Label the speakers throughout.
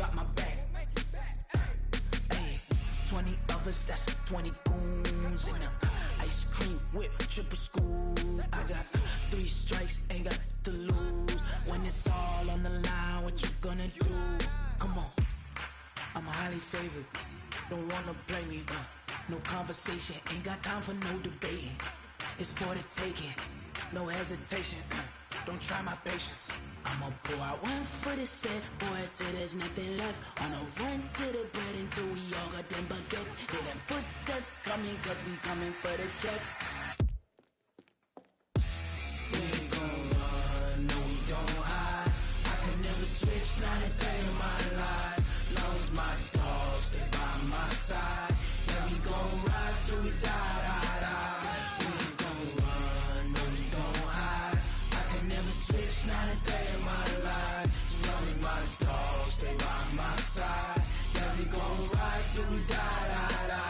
Speaker 1: got my back. Hey, 20 of us, that's 20 goons in the ice cream whip, triple scoop. I got 3 strikes, ain't got to lose. When it's all on the line, what you gonna do? Come on, I'm highly favored, don't wanna play me. No conversation, ain't got time for no debating. It's for the taking, no hesitation. Don't try my patience. I'ma pour out one for the set, boy, till there's nothing left. On a run to the bread until we all got them baguettes. Hear them footsteps coming, cause we coming for the check. We ain't gon' run, no we don't hide. I could never switch, not a day in my life. Long as my dogs stay by my side. Yeah, we gon' ride till we die, die, die. We ain't gon' run, no we don't hide. I could never switch, not a day in my life. As long as my dogs stay by my side. Yeah, we gon' ride till we die, die, die.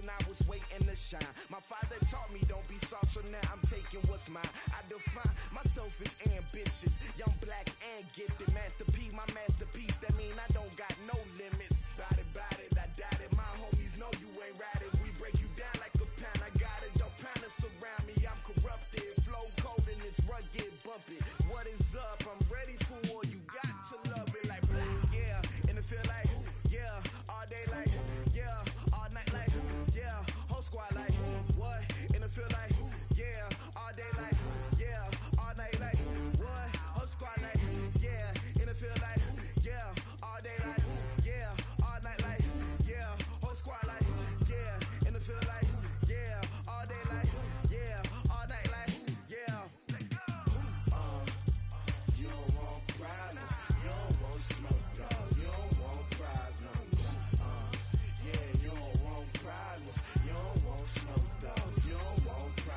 Speaker 2: I was waiting to shine. My father taught me don't be soft, so now I'm taking what's mine. I define myself as ambitious, young, black, and gifted. Master P, my masterpiece. That mean I don't got no limits. Bout it, I doubt it. My homies know you ain't ratted. We break you down like a pound. I got it, don't pound to surround me. I'm corrupted, flow cold and it's rugged, bumpy. What is up? I'm ready for war. You got to love it like black, yeah. And it feel like, yeah, all day like, yeah, all night like, yeah, whole squad like, what? And it feel like, yeah, all day like, yeah, all night like, what? Whole squad like, yeah, and it feel like, yeah, all day like, yeah, all night like, yeah, whole squad like, yeah, and it feel like, yeah, all day like, yeah, all night like, yeah. You don't want problems, you don't want smoke, no, you don't want problems. Yeah, you don't want problems, you don't want smoke, dog, you don't want problems.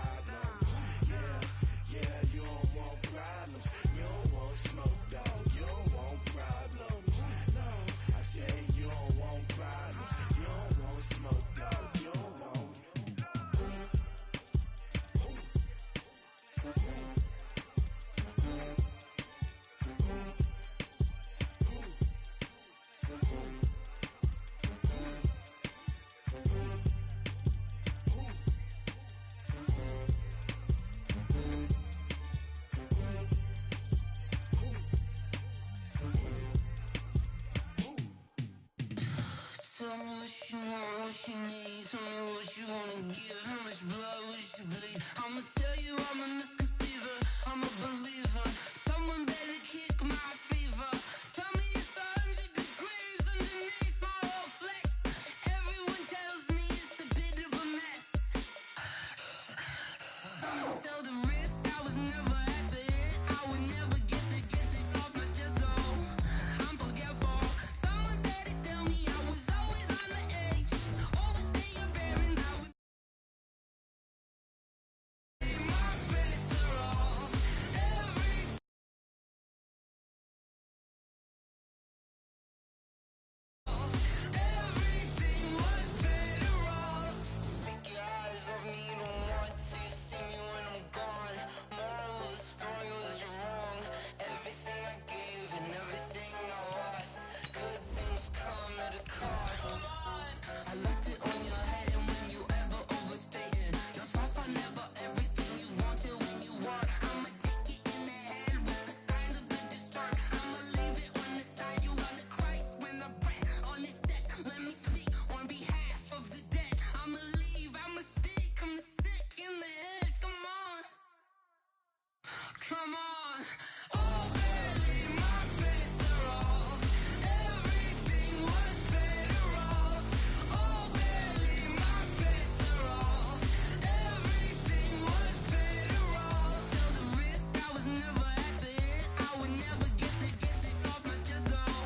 Speaker 1: Tell me what you want, what you need. Tell me what you wanna give. How much blood would you bleed? I'ma tell you I'm a misconceiver. I'm a believer. Someone better kick my fever. Tell me it's 100 degrees underneath my whole flesh. Everyone tells me it's a bit of a mess. I'ma tell the risk I was never at the end. I would never get this off my chest though. I'm forgetful. Someone better tell me I was always on the edge. Overstay your bearings. I would my bets are off. Everything was better off. Take your eyes off me, don't want to see me when I'm gone. Moral of the story was you're wrong. Everything I gave and everything I lost. Good things come at a cost. I left it on your head, and when you ever overstay it, your thoughts are never everything you want till when you want. I'ma take it in the head with the signs of the distort. I'ma leave it on the side. You on the Christ when the breath on this set. Let me speak on behalf of the dead. I'ma leave, I'ma speak. I'm sick in the head. Come on, come on. Oh, barely my bets are off. Everything was better off. Oh, barely my bets are off. Everything was better off. Tell the risk I was never at the end. I would never get this off my chest though.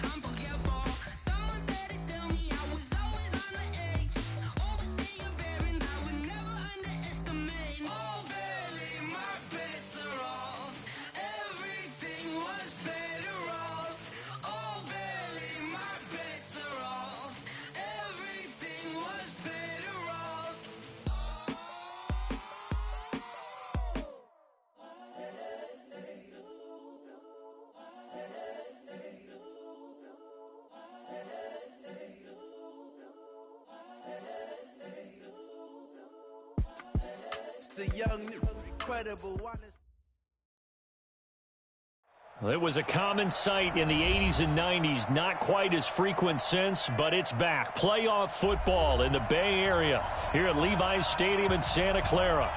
Speaker 1: I'm forgetful. Someone better tell me I was always on the edge. Overstay your bearings. I would never underestimate. Oh, barely my bets are off. Everything was better off. Oh, barely my bets are off. Everything was better off.
Speaker 2: It's the young, incredible, honest.
Speaker 3: It was a common sight in the 80s and 90s, not quite as frequent since, but it's back. Playoff football in the Bay Area here at Levi's Stadium in Santa Clara.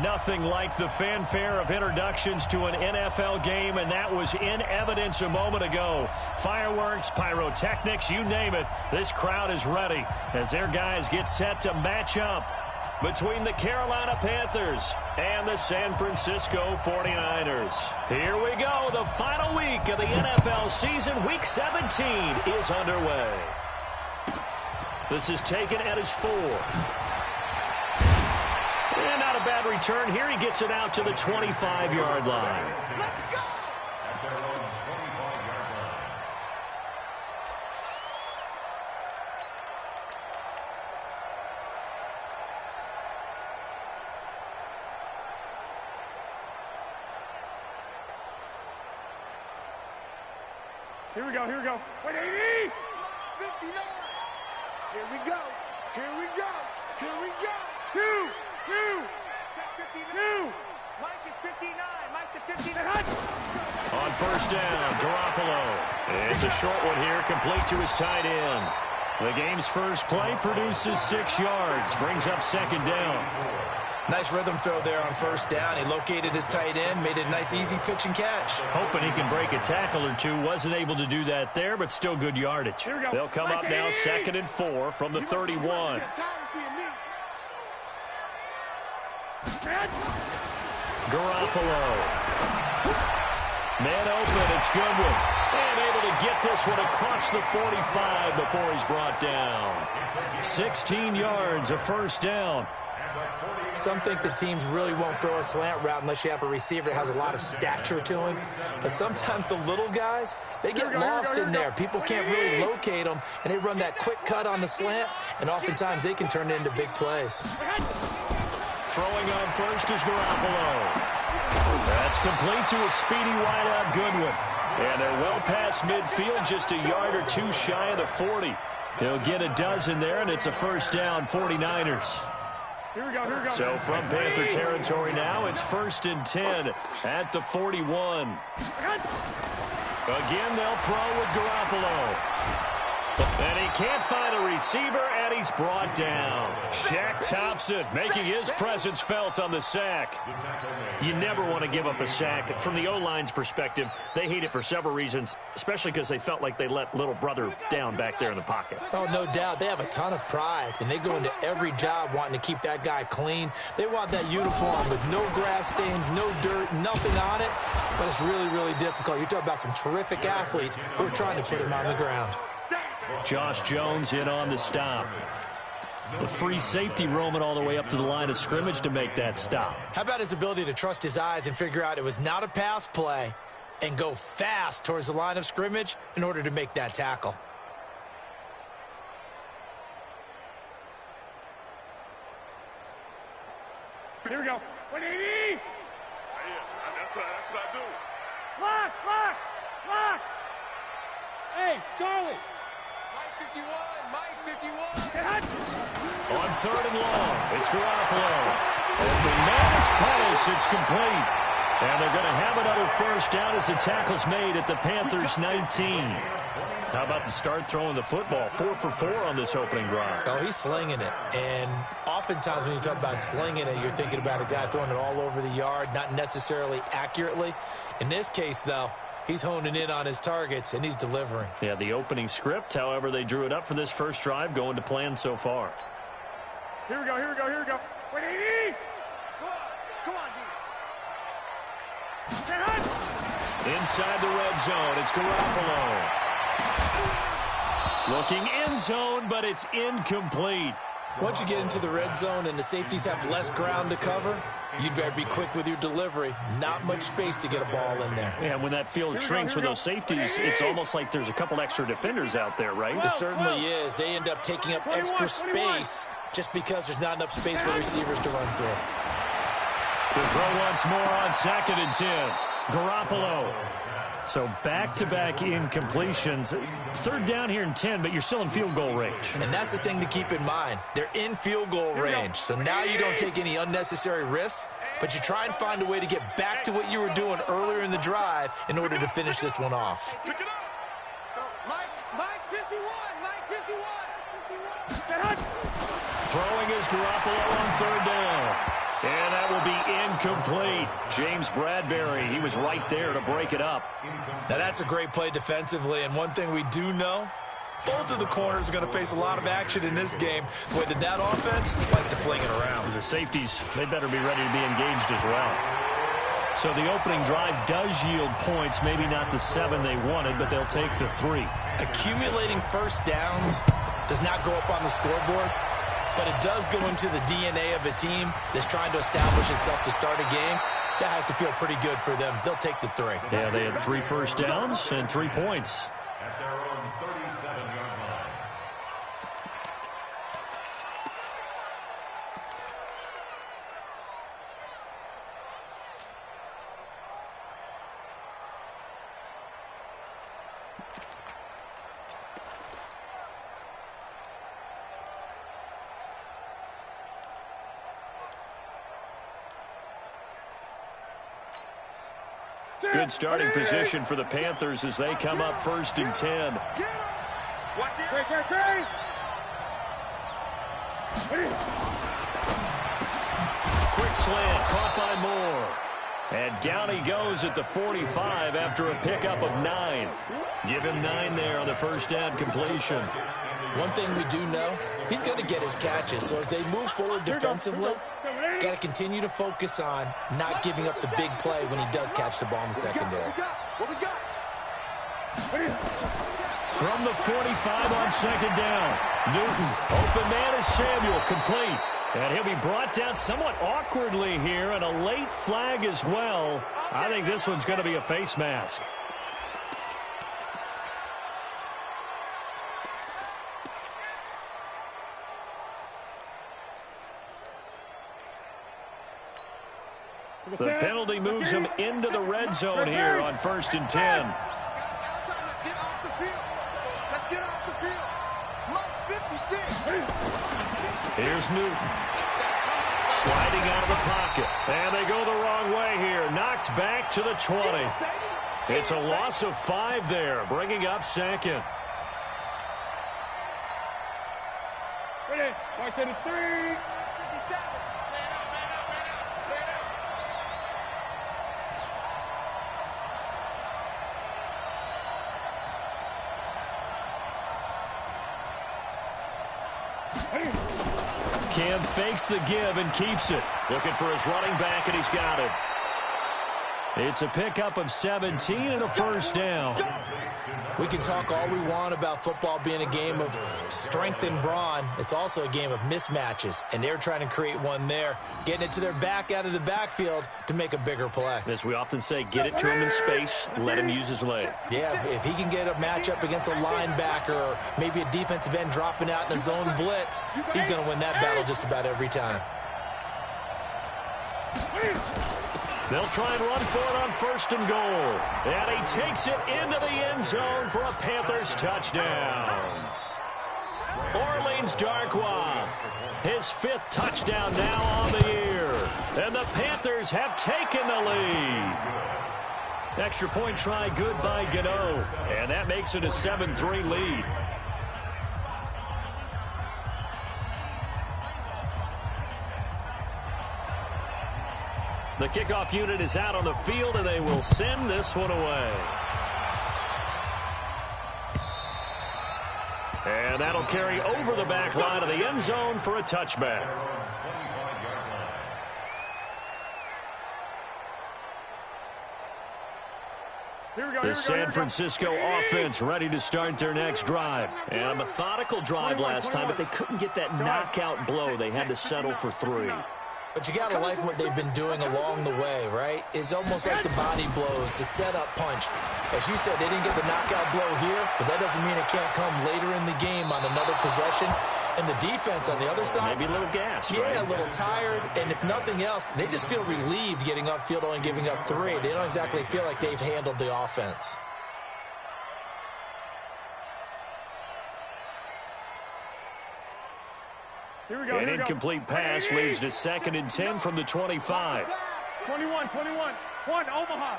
Speaker 3: Nothing like the fanfare of introductions to an NFL game, and that was in evidence a moment ago. Fireworks, pyrotechnics, you name it. This crowd is ready as their guys get set to match up between the Carolina Panthers and the San Francisco 49ers. Here we go. The final week of the NFL season. Week 17 is underway. This is taken at his 4. And not a bad return here. He gets it out to the 25-yard line.
Speaker 2: Let's go!
Speaker 4: Here we go, here we go. 180!
Speaker 2: 59! Here we go! Here we go! Here we go!
Speaker 4: 2!
Speaker 2: Check 59!
Speaker 4: 2!
Speaker 2: Mike is 59! Mike to 59!
Speaker 3: On first down, Garoppolo. It's a short one here, complete to his tight end. The game's first play produces 6 yards, brings up second down.
Speaker 5: Nice rhythm throw there on first down. He located his tight end, made it a nice, easy pitch and catch.
Speaker 3: Hoping he can break a tackle or two. Wasn't able to do that there, but still good yardage.
Speaker 4: Here we go.
Speaker 3: They'll come up now 2nd and 4 from the 31. Garoppolo. Man open, it's Goodwin. And able to get this one across the 45 before he's brought down. 16 yards, a first down.
Speaker 5: Some think the teams really won't throw a slant route unless you have a receiver that has a lot of stature to him. But sometimes the little guys, they get lost in there. People can't really locate them, and they run that quick cut on the slant, and oftentimes they can turn it into big plays.
Speaker 3: Throwing on first is Garoppolo. That's complete to a speedy wideout Goodwin. And they're well past midfield, just a yard or two shy of the 40. He'll get a dozen there, and it's a first down, 49ers.
Speaker 4: Here we go, here we go.
Speaker 3: So from Panther territory now, it's 1st and 10 at the 41. Again, they'll throw with Garoppolo. And he can't find a receiver, and he's brought down. Shaq Thompson making his presence felt on the sack. You never want to give up a sack. From the O-line's perspective, they hate it for several reasons, especially because they felt like they let little brother down back there in the pocket.
Speaker 5: Oh, no doubt. They have a ton of pride, and they go into every job wanting to keep that guy clean. They want that uniform with no grass stains, no dirt, nothing on it, but it's really, really difficult. You're talking about some terrific athletes who are trying to put him on the ground.
Speaker 3: Josh Jones in on the stop. The free safety roaming all the way up to the line of scrimmage to make that stop.
Speaker 5: How about his ability to trust his eyes and figure out it was not a pass play and go fast towards the line of scrimmage in order to make that tackle?
Speaker 4: Here we go. 180!
Speaker 6: That's what I do.
Speaker 4: Lock! Lock! Lock! Hey, Charlie!
Speaker 6: Mike 51!
Speaker 4: Get hot!
Speaker 3: On 3rd and long, it's Garoppolo. And the man is punished. It's complete. And they're going to have another first down as the tackle's made at the Panthers' 19. How about the start throwing the football? 4 for 4 on this opening drive.
Speaker 5: Oh, he's slinging it. And oftentimes when you talk about slinging it, you're thinking about a guy throwing it all over the yard, not necessarily accurately. In this case, though, he's honing in on his targets, and he's delivering.
Speaker 3: Yeah, the opening script, however, they drew it up for this first drive, going to plan so far.
Speaker 4: Here we go, here we go, here we go. 180!
Speaker 6: Come on, D.
Speaker 4: Get hot!
Speaker 3: Inside the red zone, it's Garoppolo. Looking end zone, but it's incomplete.
Speaker 5: Once you get into the red zone and the safeties have less ground to cover, you'd better be quick with your delivery. Not much space to get a ball in there.
Speaker 3: Yeah, when that field shrinks with those safeties, it's almost like there's a couple extra defenders out there, right?
Speaker 5: It certainly is. They end up taking up extra space just because there's not enough space for receivers to run through.
Speaker 3: The throw once more on 2nd and 10. Garoppolo. So back-to-back incompletions. 3rd down here and 10, but you're still in field goal range.
Speaker 5: And that's the thing to keep in mind. They're in field goal range. So now you don't take any unnecessary risks, but you try and find a way to get back to what you were doing earlier in the drive in order to finish this one off.
Speaker 6: Pick it up. Mike 51. Mike 51.
Speaker 4: Get hot!
Speaker 3: Throwing is Garoppolo on 3rd down. And that will be incomplete. James Bradbury, he was right there to break it up.
Speaker 5: Now that's a great play defensively, and one thing we do know, both of the corners are going to face a lot of action in this game. Boy, that offense likes to fling it around.
Speaker 3: The safeties, they better be ready to be engaged as well. So the opening drive does yield points, maybe not the 7 they wanted, but they'll take the 3.
Speaker 5: Accumulating first downs does not go up on the scoreboard, but it does go into the DNA of a team that's trying to establish itself to start a game. That has to feel pretty good for them. They'll take the 3.
Speaker 3: Yeah, they had 3 first downs and 3 points.
Speaker 7: At their own 37-yard line.
Speaker 3: Good starting position for the Panthers as they come up 1st and 10.
Speaker 4: Great!
Speaker 3: Quick slant caught by Moore. And down he goes at the 45 after a pickup of 9. Give him 9 there on the first down completion.
Speaker 5: One thing we do know, he's going to get his catches. So as they move forward defensively, got to continue to focus on not giving up the big play when he does catch the ball in the secondary.
Speaker 3: From the 45 on 2nd down. Newton, open man is Samuel, complete. And he'll be brought down somewhat awkwardly here, and a late flag as well. I think this one's going to be a face mask. The penalty moves him into the red zone here on 1st and 10.
Speaker 6: Let's get off the field. Let's get off the field. Mike 56.
Speaker 3: Here's Newton. Sliding out of the pocket. And they go the wrong way here. Knocked back to the 20. It's a loss of 5 there, bringing up 2nd.
Speaker 4: Ready? Mark to the 3.
Speaker 6: 57. Man up, man up, man up, man up.
Speaker 3: Cam fakes the give and keeps it. Looking for his running back, and he's got it. It's a pickup of 17 and a first down.
Speaker 5: We can talk all we want about football being a game of strength and brawn. It's also a game of mismatches, and they're trying to create one there, getting it to their back out of the backfield to make a bigger play.
Speaker 3: As we often say, get it to him in space, let him use his leg.
Speaker 5: Yeah, if he can get a matchup against a linebacker or maybe a defensive end dropping out in a zone blitz, he's going to win that battle just about every time.
Speaker 3: They'll try and run for it on 1st and goal. And he takes it into the end zone for a Panthers touchdown. Orleans Darkwa, his 5th touchdown now on the year. And the Panthers have taken the lead. Extra point try good by Gano. And that makes it a 7-3 lead. The kickoff unit is out on the field, and they will send this one away. And that'll carry over the back line of the end zone for a touchback. The San Francisco offense ready to start their next drive. And a methodical drive last time, but they couldn't get that knockout blow. They had to settle for 3.
Speaker 5: But you got to like what they've been doing along the way, right? It's almost like the body blows, the setup punch. As you said, they didn't get the knockout blow here, but that doesn't mean it can't come later in the game on another possession. And the defense on the other side,
Speaker 3: maybe a little gas,
Speaker 5: yeah,
Speaker 3: right?
Speaker 5: A little tired. And if nothing else, they just feel relieved getting upfield, only giving up 3. They don't exactly feel like they've handled the offense.
Speaker 3: An incomplete pass leads to 2nd and 10 from the 25.
Speaker 4: 21. 1, Omaha.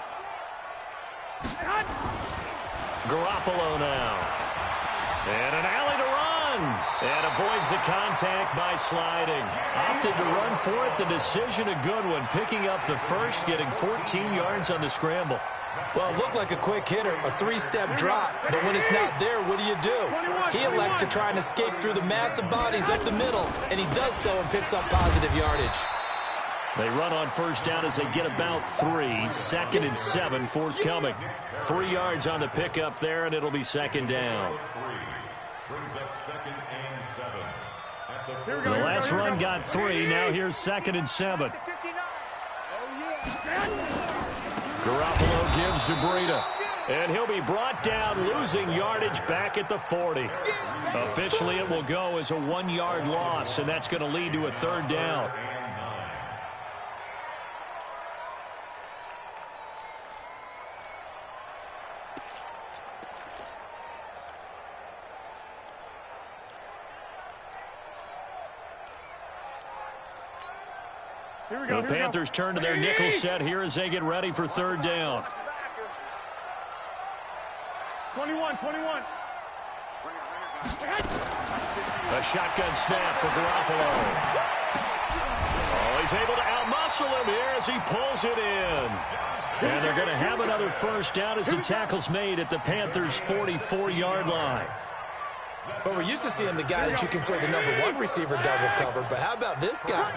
Speaker 3: Garoppolo now. And an alley to run. And avoids the contact by sliding. Opted to run for it. The decision a good one. Picking up the first, getting 14 yards on the scramble.
Speaker 5: Well, it looked like a quick hitter, a 3-step drop, but when it's not there, what do? He elects to try and escape through the massive bodies up the middle, and he does so and picks up positive yardage.
Speaker 3: They run on 1st down as they get about 3. 2nd and 7 forthcoming. 3 yards on the pickup there, and it'll be 2nd down.
Speaker 7: Brings up 2nd and 7.
Speaker 3: The last run got 3. Now here's 2nd and 7. Garoppolo gives to Breida. And he'll be brought down, losing yardage back at the 40. Officially, it will go as a 1-yard loss, and that's going to lead to a 3rd down. The Panthers turn to their nickel set here as they get ready for 3rd down.
Speaker 4: 21.
Speaker 3: A shotgun snap for Garoppolo. Oh, he's able to outmuscle him here as he pulls it in. And they're going to have another 1st down as the tackle's made at the Panthers' 44-yard line.
Speaker 5: But we're used to seeing the guy that you consider the #1 receiver double covered. But how about this guy?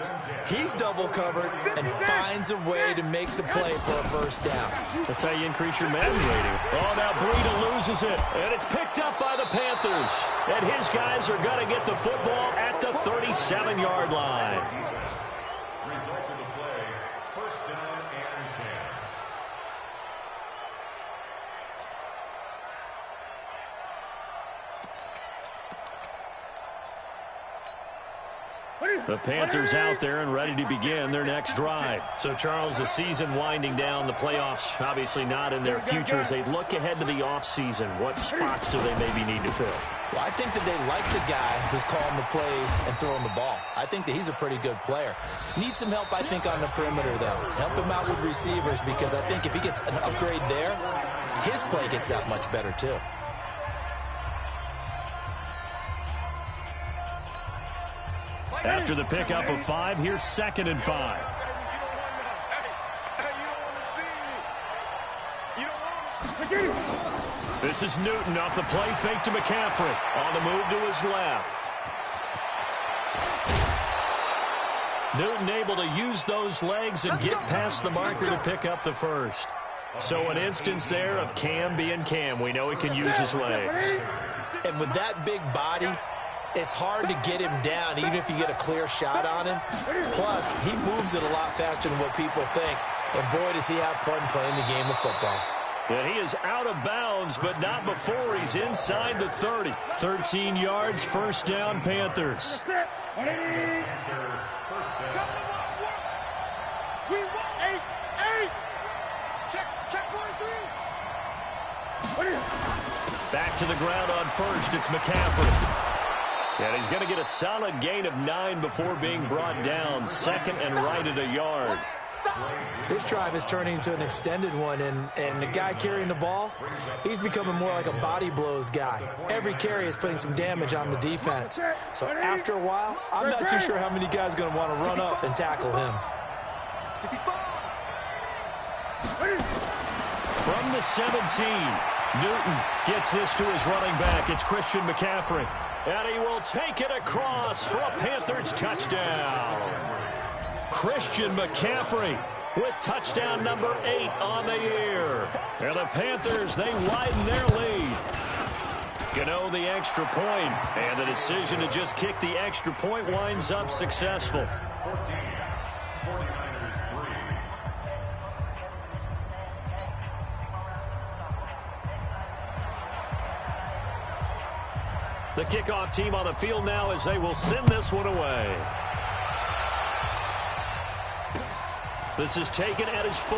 Speaker 5: He's double covered and finds a way to make the play for a 1st down.
Speaker 3: That's how you increase your man rating. Oh, now Breida loses it. And it's picked up by the Panthers. And his guys are going to get the football at the 37-yard line.
Speaker 7: Result of the play, 1st down and 10.
Speaker 3: The Panthers out there and ready to begin their next drive. So, Charles, the season winding down, the playoffs obviously not in their future. As they look ahead to the offseason, what spots do they maybe need to fill?
Speaker 5: Well, I think that they like the guy who's calling the plays and throwing the ball. I think that he's a pretty good player. Needs some help, I think, on the perimeter, though. Help him out with receivers, because I think if he gets an upgrade there, his play gets that much better, too.
Speaker 3: After the pickup of 5, here's 2nd and 5. This is Newton off the play fake to McCaffrey. On the move to his left. Newton able to use those legs and get past the marker to pick up the first. So an instance there of Cam being Cam. We know he can use his legs.
Speaker 5: And with that big body, it's hard to get him down, even if you get a clear shot on him. Plus, he moves it a lot faster than what people think. And boy, does he have fun playing the game of football.
Speaker 3: And he is out of bounds, but not before he's inside the 30. 13 yards, first down, Panthers. Back to the ground on first, it's McCaffrey. And he's going to get a solid gain of 9 before being brought down. 2nd and right at a yard.
Speaker 5: This drive is turning into an extended one, and the guy carrying the ball, he's becoming more like a body blows guy. Every carry is putting some damage on the defense. So after a while, I'm not too sure how many guys are going to want to run up and tackle him.
Speaker 3: From the 17, Newton gets this to his running back. It's Christian McCaffrey. And he will take it across for a Panthers touchdown. Christian McCaffrey with touchdown number 8 on the year. And the Panthers, they widen their lead. Gano the extra point, and the decision to just kick the extra point winds up successful.
Speaker 7: 14, 49ers 3.
Speaker 3: The kickoff team on the field now as they will send this one away. This is taken at his 4.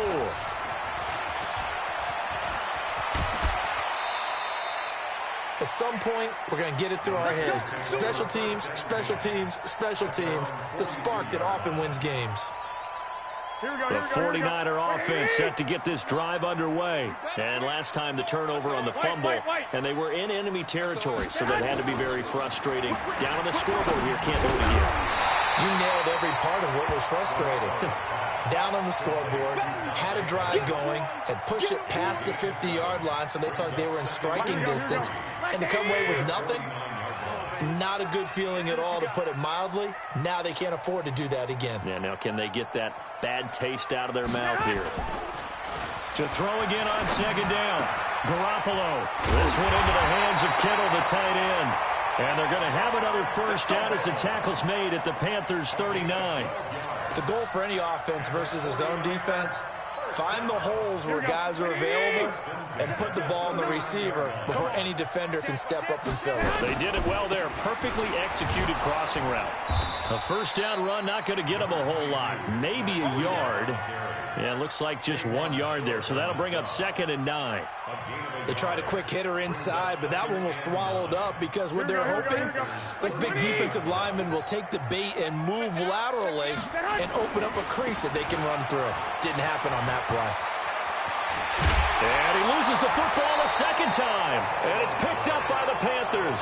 Speaker 5: At some point, we're going to get it through our heads. Special teams, special teams, special teams. The spark that often wins games.
Speaker 3: The 49er offense set to get this drive underway. And last time the turnover on the fumble, and they were in enemy territory, so that had to be very frustrating. Down on the scoreboard here, can't do it again.
Speaker 5: You nailed every part of what was frustrating. Down on the scoreboard, had a drive going, had pushed it past the 50-yard line, so they thought they were in striking distance, and to come away with nothing, not a good feeling at all, to put it mildly. Now they can't afford to do that again.
Speaker 3: Yeah, now can they get that bad taste out of their mouth here? To throw again on 2nd down. Garoppolo. This one into the hands of Kittle, the tight end. And they're going to have another first down as the tackle's made at the Panthers' 39.
Speaker 5: The goal for any offense versus his own defense, find the holes where guys are available and put the ball in the receiver before any defender can step up and fill it.
Speaker 3: They did it well there. Perfectly executed crossing route. A first down run, not going to get them a whole lot. Maybe a yard. Yeah, it looks like just 1 yard there. So that'll bring up 2nd and 9.
Speaker 5: They tried a quick hitter inside, but that one was swallowed up because what they're hoping, this big defensive lineman will take the bait and move laterally and open up a crease that they can run through. Didn't happen on that play.
Speaker 3: And he loses the football a second time. And it's picked up by the Panthers.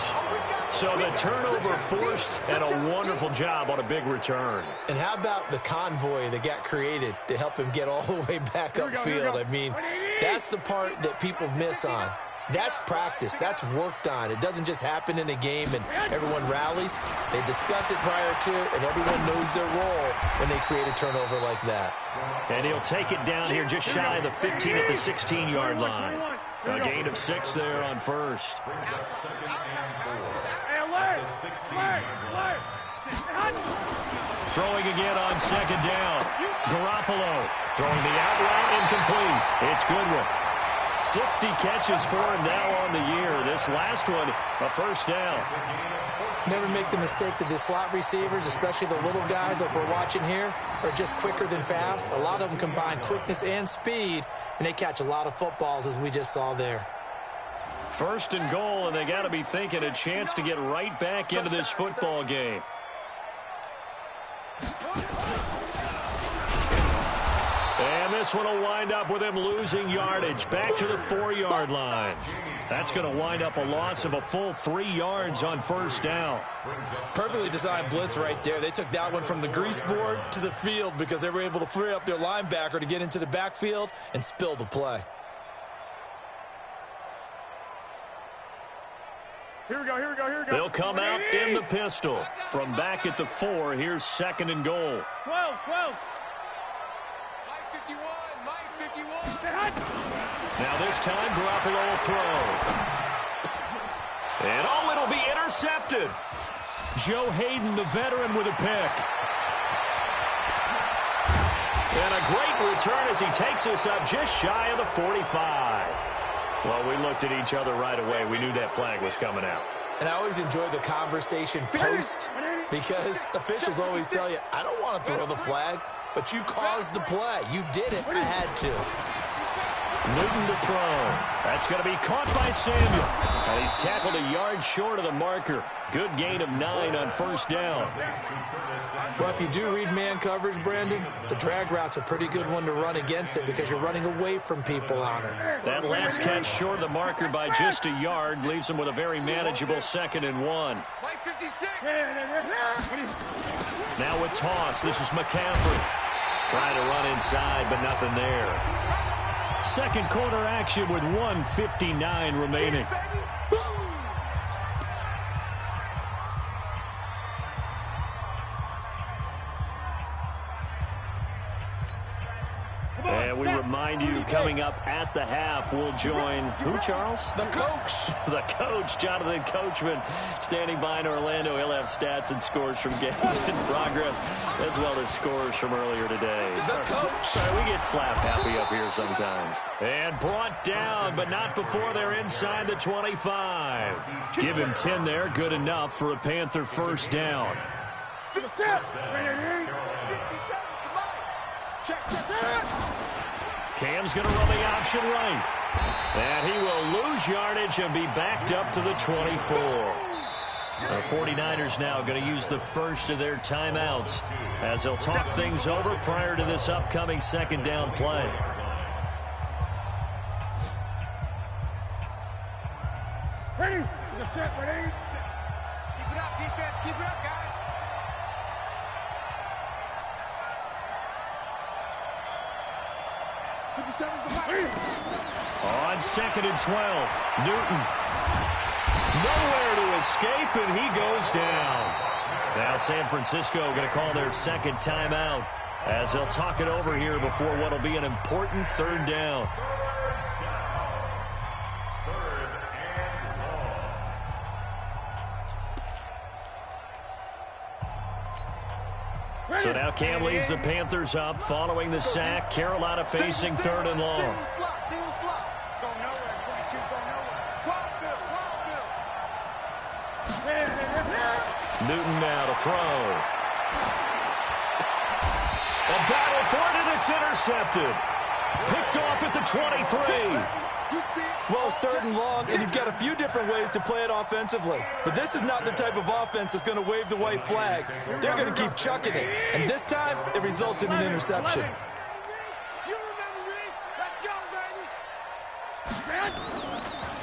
Speaker 3: So the turnover forced, and a wonderful job on a big return.
Speaker 5: And how about the convoy that got created to help him get all the way back upfield? I mean, that's the part that people miss on. That's practice. That's worked on. It doesn't just happen in a game and everyone rallies. They discuss it prior to, and everyone knows their role when they create a turnover like that.
Speaker 3: And he'll take it down here just shy of the 15 at the 16-yard line. A gain of 6 there on first. Throwing again on 2nd down. Garoppolo throwing the out route incomplete. It's Goodwin. 60 catches for him now on the year. This last one, a first down.
Speaker 5: Never make the mistake that the slot receivers, especially the little guys like we're watching here, are just quicker than fast. A lot of them combine quickness and speed, and they catch a lot of footballs, as we just saw there.
Speaker 3: First and goal, and they got to be thinking a chance to get right back into this football game. And this this one will wind up with him losing yardage back to the 4-yard line. That's going to wind up a loss of a full 3 yards on first down.
Speaker 5: Perfectly designed blitz right there. They took that one from the grease board to the field because they were able to free up their linebacker to get into the backfield and spill the play.
Speaker 4: Here we go, here we go, here we go.
Speaker 3: They'll come out in the pistol. From back at the 4, here's 2nd and goal.
Speaker 4: 12, 12.
Speaker 6: Mike 51, Mike 51.
Speaker 3: Now this time, Garoppolo will throw. And it'll be intercepted. Joe Hayden, the veteran, with a pick. And a great return as he takes us up just shy of the 45. Well, we looked at each other right away. We knew that flag was coming out.
Speaker 5: And I always enjoy the conversation post because officials always tell you, I don't want to throw the flag, but you caused the play. You did it. I had to.
Speaker 3: Newton to throw. That's going to be caught by Samuel. And he's tackled a yard short of the marker. Good gain of 9 on first down.
Speaker 5: Well, if you do read man coverage, Brandon, the drag route's a pretty good one to run against it because you're running away from people on it.
Speaker 3: That last catch short of the marker by just a yard leaves him with a very manageable 2nd and 1.
Speaker 6: Mike 56.
Speaker 3: Now with toss, this is McCaffrey. Trying to run inside, but nothing there. Second quarter action with 1:59 remaining. And we remind you, coming up at the half, we'll join who, Charles?
Speaker 5: The coach.
Speaker 3: The coach, Jonathan Coachman, standing by in Orlando. He'll have stats and scores from games in progress, as well as scores from earlier today.
Speaker 5: The coach.
Speaker 3: Sorry, we get slap happy up here sometimes. And brought down, but not before they're inside the 25. Give him 10 there, good enough for a Panther first down. Cam's going to run the option right. And he will lose yardage and be backed up to the 24. The 49ers now going to use the first of their timeouts as they'll talk things over prior to this upcoming second down play.
Speaker 4: Ready? Ready?
Speaker 6: Keep it up, defense. Keep it up, guys.
Speaker 3: On 2nd and 12, Newton. Nowhere to escape, and he goes down. Now San Francisco going to call their second timeout as they'll talk it over here before what will be an important third down. So now Cam leads the Panthers up following the sack. Carolina facing 3rd and long. Newton now to throw. A battle for it, and it's intercepted. Picked off at the 23.
Speaker 5: Well, it's 3rd and long, and you've got a few different ways to play it offensively. But this is not the type of offense that's going to wave the white flag. They're going to keep chucking it. And this time, it results in an interception.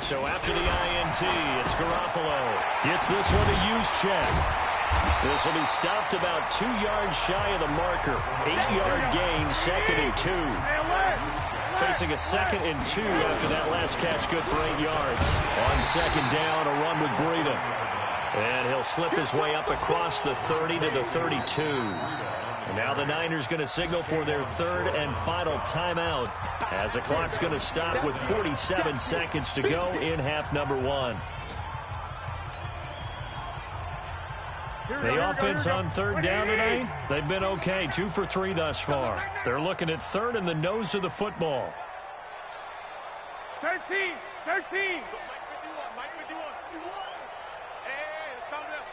Speaker 3: So after the INT, it's Garoppolo. Gets this one to Juszczyk. This will be stopped about 2 yards shy of the marker. 8-yard gain, 2nd and 2. Facing a 2nd and 2 after that last catch, good for 8 yards. On 2nd down, a run with Breida. And he'll slip his way up across the 30 to the 32. And now the Niners going to signal for their 3rd and final timeout as the clock's going to stop with 47 seconds to go in half number 1. The offense on 3rd down tonight, they've been okay. 2 for 3 thus far. They're looking at 3rd in the nose of the football.
Speaker 4: 13.
Speaker 6: Mike 51. Hey, let's calm down.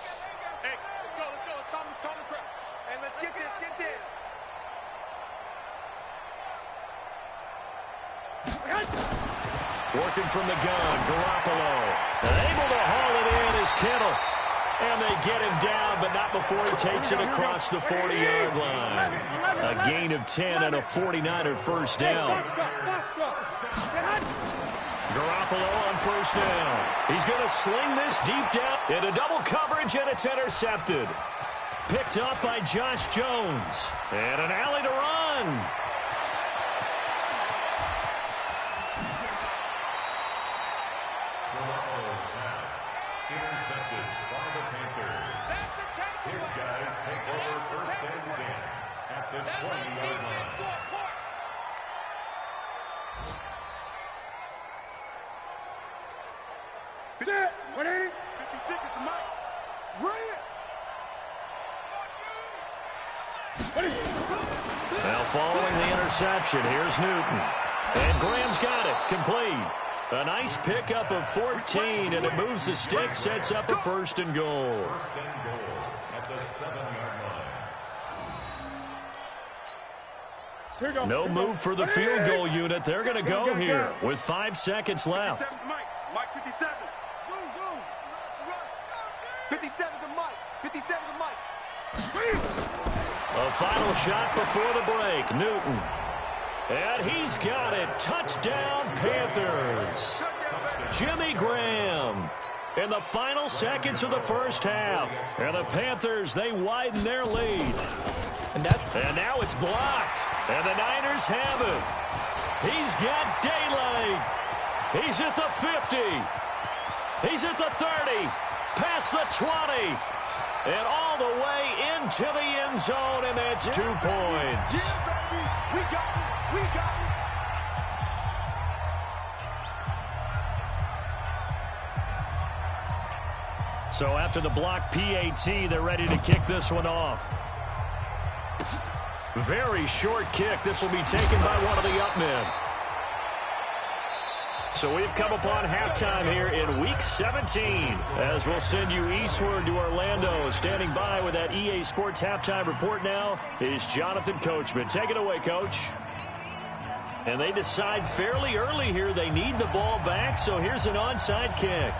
Speaker 6: Hey, let's go. Let's calm the crowd. And let's get this.
Speaker 3: Working from the gun, Garoppolo. And able to haul it in is Kittle. And they get him down, but not before he takes it across the 40-yard line. A gain of 10 and a 49er first down. Garoppolo on first down. He's going to sling this deep down into double coverage, and it's intercepted. Picked up by Josh Jones. And an alley to run.
Speaker 7: Intercepted by the Panthers. His guys take over first and 10 at the 20-yard line.
Speaker 6: 180. 56 is the mic. Bring it.
Speaker 3: Now following the interception, here's Newton. And Graham's got it. Complete. A nice pickup of 14, and it moves the stick, sets up a first and goal.
Speaker 7: First and goal at the 7-yard line.
Speaker 3: No move for the field goal unit. They're going to go here with 5 seconds left.
Speaker 6: 57 Mike. Mike 57. Zoom, zoom. 57 to Mike. 57 to Mike.
Speaker 3: A final shot before the break. Newton. And he's got it. Touchdown, Panthers. Jimmy Graham in the final seconds of the first half. And the Panthers, they widen their lead. And now it's blocked. And the Niners have it. He's got daylight. He's at the 50. He's at the 30. Past the 20. And all the way into the end zone, and that's 2 points.
Speaker 6: Yeah, baby. We got it. We got it.
Speaker 3: So after the block PAT, they're ready to kick this one off. Very short kick. This will be taken by one of the up men. So we've come upon halftime here in Week 17 as we'll send you eastward to Orlando. Standing by with that EA Sports halftime report now is Jonathan Coachman. Take it away, Coach. And they decide fairly early here they need the ball back, so here's an onside kick.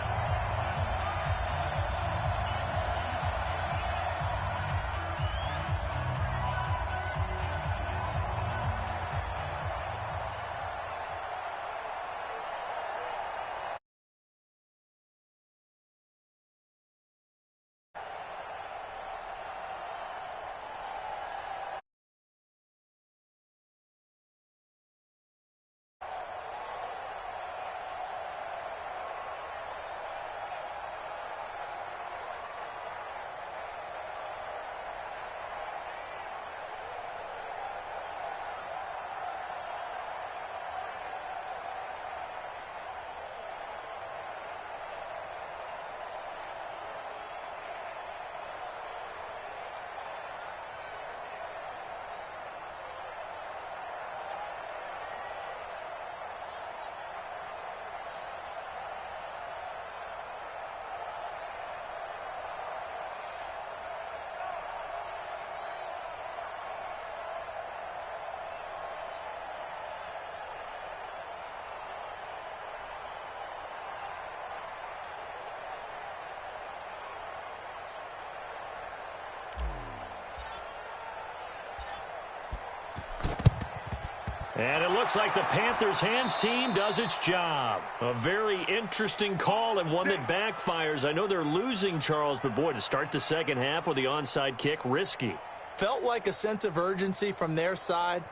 Speaker 3: And it looks like the Panthers hands team does its job. A very interesting call and one that backfires. I know they're losing, Charles, but boy, to start the second half with the onside kick, risky.
Speaker 5: Felt like a sense of urgency from their side,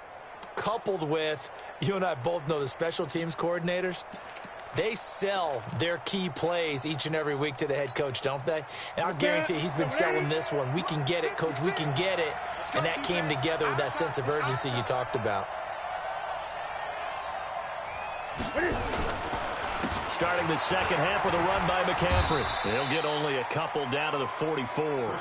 Speaker 5: coupled with, you and I both know the special teams coordinators. They sell their key plays each and every week to the head coach, don't they? And I'll guarantee he's been selling this one. We can get it, coach, we can get it. And that came together with that sense of urgency you talked about.
Speaker 3: Starting the second half with a run by McCaffrey. He'll get only a couple down to the 44.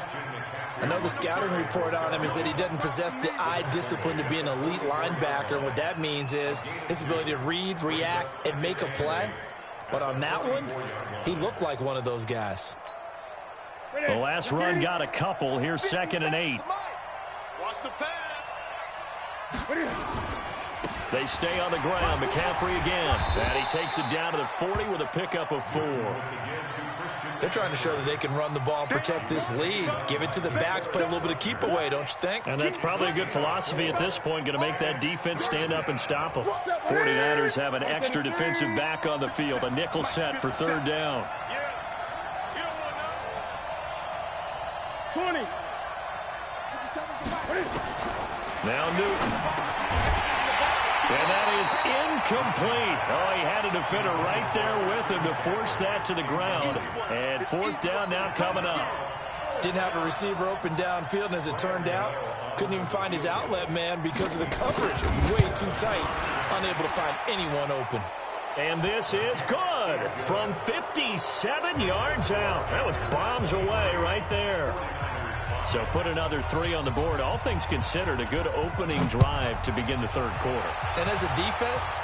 Speaker 5: I know the scouting report on him is that he doesn't possess the eye discipline to be an elite linebacker. And what that means is his ability to read, react, and make a play. But on that one, he looked like one of those guys.
Speaker 3: The last run got a couple. Here's 2nd and 8.
Speaker 6: Watch the pass.
Speaker 3: They stay on the ground. McCaffrey again. And he takes it down to the 40 with a pickup of 4.
Speaker 5: They're trying to show that they can run the ball and protect this lead. Give it to the backs, play a little bit of keep away, don't you think?
Speaker 3: And that's probably a good philosophy at this point, going to make that defense stand up and stop them. 49ers have an extra defensive back on the field, a nickel set for third down.
Speaker 4: 20.
Speaker 3: Now Newton. And that is incomplete. Oh, he had a defender right there with him to force that to the ground. And fourth down now coming up.
Speaker 5: Didn't have a receiver open downfield, and as it turned out, couldn't even find his outlet man because of the coverage. Way too tight. Unable to find anyone open.
Speaker 3: And this is good from 57 yards out. That was bombs away right there. So put another 3 on the board. All things considered, a good opening drive to begin the third quarter.
Speaker 5: And as a defense,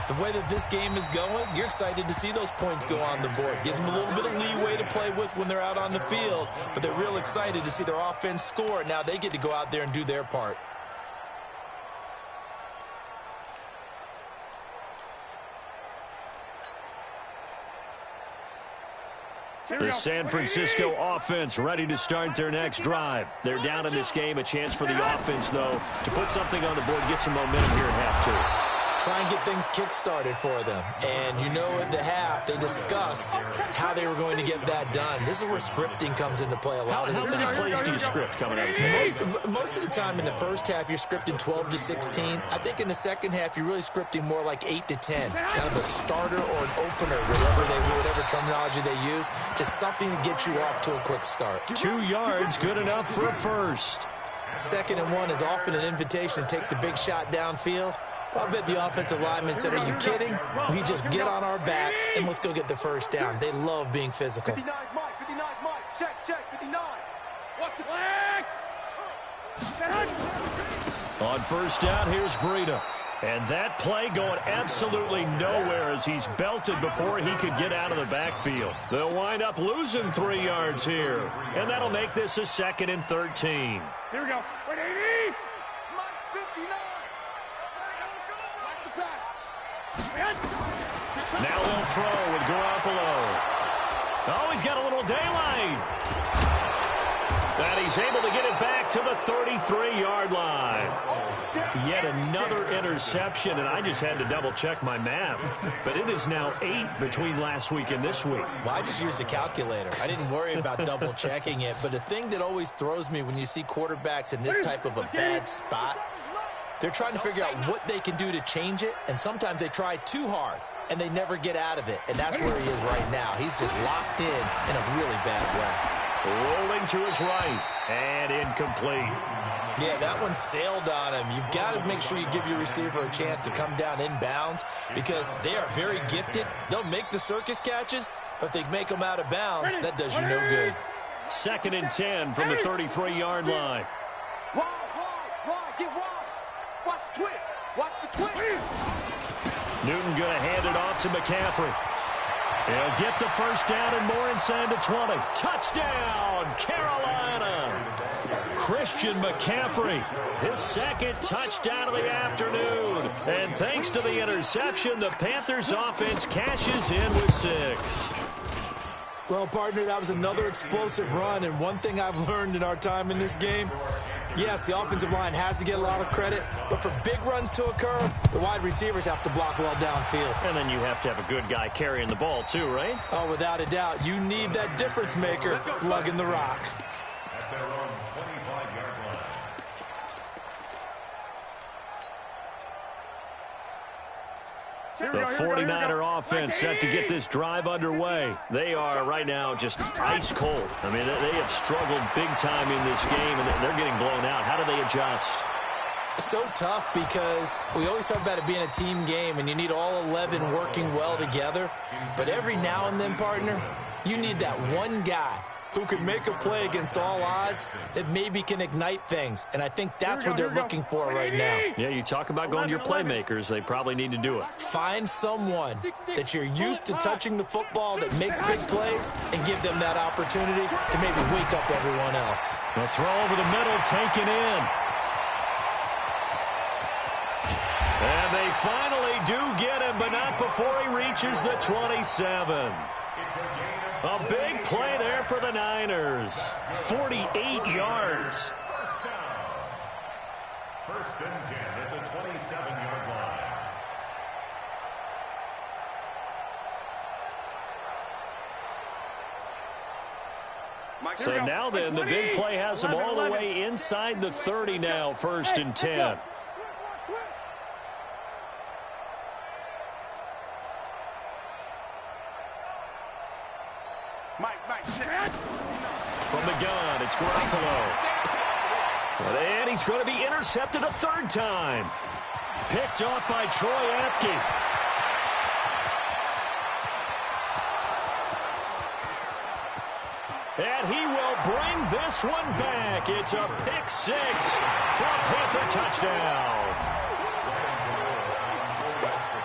Speaker 5: the way that this game is going, you're excited to see those points go on the board. Gives them a little bit of leeway to play with when they're out on the field, but they're real excited to see their offense score. Now they get to go out there and do their part.
Speaker 3: The San Francisco offense ready to start their next drive. They're down in this game. A chance for the offense, though, to put something on the board, get some momentum here at half two.
Speaker 5: Try and get things kick-started for them. And you know at the half, they discussed how they were going to get that done. This is where scripting comes into play a lot of the time.
Speaker 3: How many plays do you script coming out of the
Speaker 5: Most of the time in the first half, you're scripting 12 to 16. I think in the second half, you're really scripting more like 8 to 10. Kind of a starter or an opener, whatever terminology they use. Just something to get you off to a quick start.
Speaker 3: 2 yards, good enough for a first.
Speaker 5: 2nd and 1 is often an invitation to take the big shot downfield. I bet the offensive linemen said, are you kidding? We just get on our backs and let's go get the first down. They love being physical.
Speaker 6: 59 Mike, 59 Mike, check, 59. Watch the flag.
Speaker 3: On first down, here's Breida. And that play going absolutely nowhere as he's belted before he could get out of the backfield. They'll wind up losing 3 yards here. And that'll make this a 2nd and 13.
Speaker 4: Here we go. 80.
Speaker 6: Mike, 59. Watch the pass.
Speaker 3: Now they'll throw with Garoppolo. Oh, he's got a little daylight. And he's able to get it back to the 33-yard line. Yet another interception, and I just had to double-check my math. But it is now 8 between last week and this week.
Speaker 5: Well, I just used a calculator. I didn't worry about double-checking it. But the thing that always throws me when you see quarterbacks in this type of a bad spot, they're trying to figure out what they can do to change it, and sometimes they try too hard, and they never get out of it. And that's where he is right now. He's just locked in a really bad way.
Speaker 3: Rolling to his right, and incomplete.
Speaker 5: Yeah, that one sailed on him. You've got to make sure you give your receiver a chance to come down inbounds because they are very gifted. They'll make the circus catches, but they make them out of bounds. That does you no good.
Speaker 3: 2nd and 10 from the 33-yard line.
Speaker 6: Wide, get wide. Watch the twist. Watch the twist.
Speaker 3: Newton going to hand it off to McCaffrey. He'll get the first down and more inside the 20. Touchdown, Carolina. Christian McCaffrey, his 2nd touchdown of the afternoon. And thanks to the interception, the Panthers offense cashes in with 6.
Speaker 5: Well, partner, that was another explosive run. And one thing I've learned in our time in this game, yes, the offensive line has to get a lot of credit, but for big runs to occur, the wide receivers have to block well downfield.
Speaker 3: And then you have to have a good guy carrying the ball too, right?
Speaker 5: Oh, without a doubt. You need that difference maker lugging the rock.
Speaker 7: At their own 25-yard line.
Speaker 3: The 49er offense set to get this drive underway. They are right now just ice cold. I mean, they have struggled big time in this game, and they're getting blown out. How do they adjust?
Speaker 5: So tough because we always talk about it being a team game, and you need all 11 working well together. But every now and then, partner, you need that one guy who can make a play against all odds that maybe can ignite things. And I think that's what they're looking for right now.
Speaker 3: Yeah, you talk about going to your playmakers. They probably need to do it.
Speaker 5: Find someone that you're used to touching the football that makes big plays and give them that opportunity to maybe wake up everyone else.
Speaker 3: The throw over the middle taken in. And they finally do get him, but not before he reaches the 27. A big play there for the Niners. 48 yards.
Speaker 7: First down. First and 10 at the 27-yard line.
Speaker 3: So now then, the big play has them all the way inside the 30 now, first and 10. From the gun, it's Garoppolo. And he's going to be intercepted a third time. Picked off by Troy Apke. And he will bring this one back. It's a pick six for a Panther touchdown.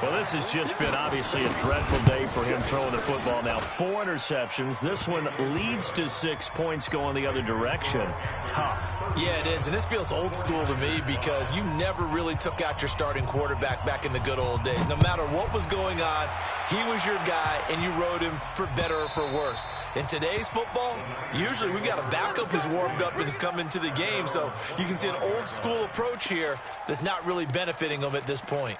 Speaker 3: Well, this has just been obviously a dreadful day for him throwing the football. Now, 4 interceptions. This one leads to 6 points going the other direction. Tough.
Speaker 5: Yeah, it is, and this feels old school to me because you never really took out your starting quarterback back in the good old days. No matter what was going on, he was your guy, and you rode him for better or for worse. In today's football, usually we got a backup who's warmed up and is coming to the game, so you can see an old school approach here that's not really benefiting them at this point.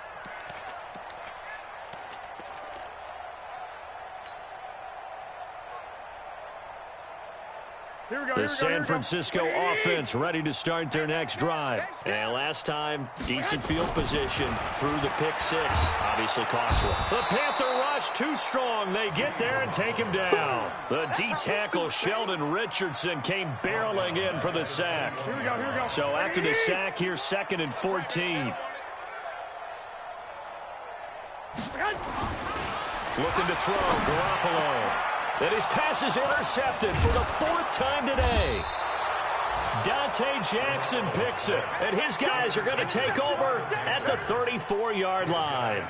Speaker 3: The San Francisco offense ready to start their next drive. And last time, decent field position through the pick six. Obviously costly. The Panther rush too strong. They get there and take him down. The D-tackle Sheldon Richardson came barreling in for the sack.
Speaker 4: Here we go.
Speaker 3: So after the sack, here's 2nd and 14. Looking to throw, Garoppolo. And his pass is intercepted for the 4th time today. Dante Jackson picks it, and his guys are going to take over at the 34-yard line.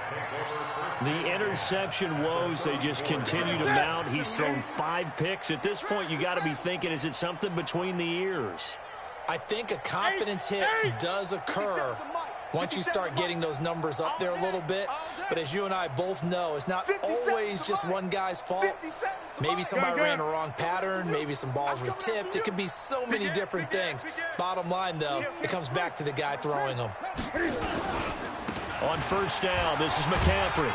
Speaker 3: The interception woes, they just continue to mount. He's thrown 5 picks. At this point, you got to be thinking, is it something between the ears?
Speaker 5: I think a confidence hit does occur once you start getting those numbers up there a little bit. But as you and I both know, it's not always just one guy's fault. Maybe somebody ran a wrong pattern. Maybe some balls were tipped. It could be so many different things. Bottom line, though, it comes back to the guy throwing them.
Speaker 3: On first down, this is McCaffrey.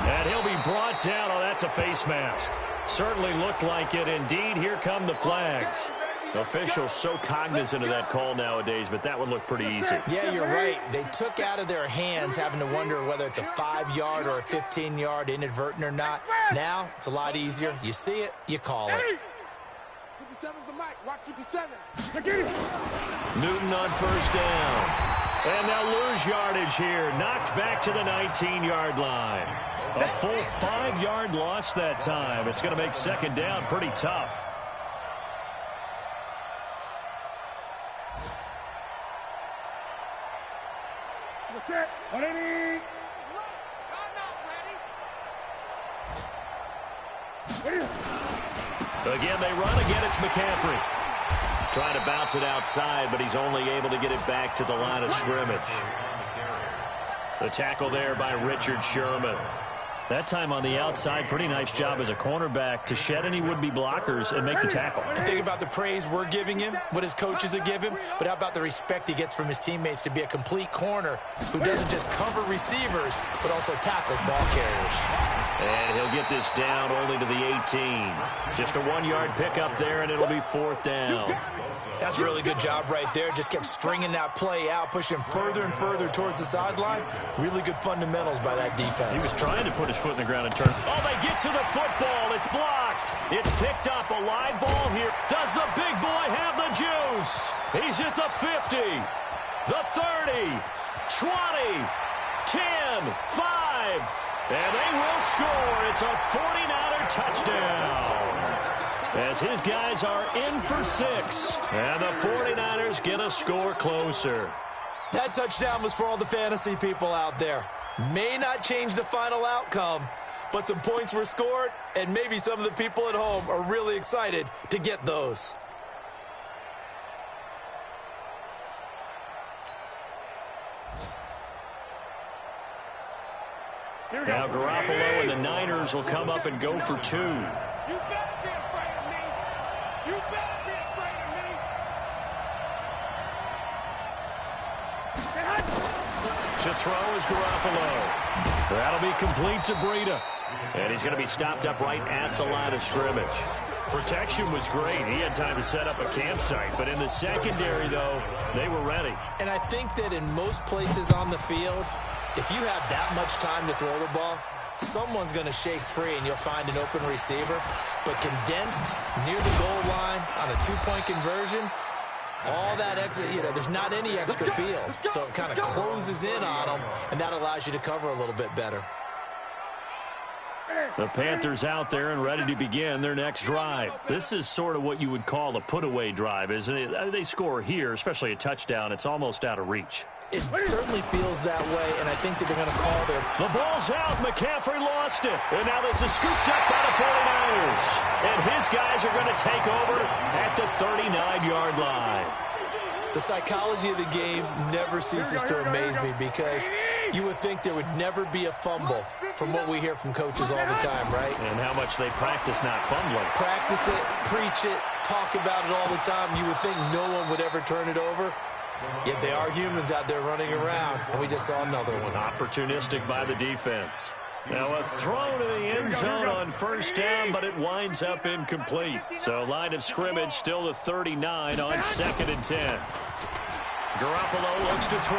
Speaker 3: And he'll be brought down. Oh, that's a face mask. Certainly looked like it. Indeed, here come the flags. Officials so cognizant of that call nowadays, but that would look pretty easy.
Speaker 5: Yeah, you're right. They took out of their hands having to wonder whether it's a 5-yard or a 15-yard inadvertent or not. Now, it's a lot easier. You see it, you call it.
Speaker 6: 57's the mic. Watch 57.
Speaker 3: Newton on first down. And they'll lose yardage here. Knocked back to the 19-yard line. A full 5-yard loss that time. It's going to make second down pretty tough. Again, they run. Again, it's McCaffrey. Trying to bounce it outside, but he's only able to get it back to the line of scrimmage. The tackle there by Richard Sherman. That time on the outside, pretty nice job as a cornerback to shed any would-be blockers and make the tackle.
Speaker 5: Think about the praise we're giving him, what his coaches are giving, but how about the respect he gets from his teammates to be a complete corner who doesn't just cover receivers, but also tackles ball carriers.
Speaker 3: And he'll get this down only to the 18. Just a 1-yard pickup there, and it'll be 4th down.
Speaker 5: That's a really good job right there. Just kept stringing that play out, pushing him further and further towards the sideline. Really good fundamentals by that defense.
Speaker 3: He was trying to put his foot in the ground and turn. Oh, they get to the football. It's blocked. It's picked up. A live ball here. Does the big boy have the juice? He's at the 50, the 30, 20, 10, 5. And they will score. It's a 49er touchdown. As his guys are in for 6. And the 49ers get a score closer.
Speaker 5: That touchdown was for all the fantasy people out there. May not change the final outcome, but some points were scored, and maybe some of the people at home are really excited to get those.
Speaker 3: Now Garoppolo and the Niners will come up and go for 2.
Speaker 4: You better be afraid of me. You better be afraid of me.
Speaker 3: To throw is Garoppolo. That'll be complete to Breida. And he's going to be stopped up right at the line of scrimmage. Protection was great. He had time to set up a campsite. But in the secondary, though, they were ready.
Speaker 5: And I think that in most places on the field, if you have that much time to throw the ball, someone's going to shake free and you'll find an open receiver. But condensed near the goal line on a two-point conversion, all that extra, there's not any extra field. So it kind of closes in on them, and that allows you to cover a little bit better.
Speaker 3: The Panthers out there and ready to begin their next drive. This is sort of what you would call a put-away drive, isn't it? They score here, especially a touchdown. It's almost out of reach.
Speaker 5: It certainly feels that way, and I think that they're going to call their...
Speaker 3: The ball's out. McCaffrey lost it. And now this is scooped up by the 49ers. And his guys are going to take over at the 39-yard line.
Speaker 5: The psychology of the game never ceases to amaze me because you would think there would never be a fumble from what we hear from coaches all the time, right?
Speaker 3: And how much they practice not fumbling.
Speaker 5: Practice it, preach it, talk about it all the time. You would think no one would ever turn it over. Yet they are humans out there running around, and we just saw another one.
Speaker 3: Opportunistic by the defense. Now a throw to the end zone on first down, but it winds up incomplete. So line of scrimmage still the 39 on 2nd and 10. Garoppolo looks to throw.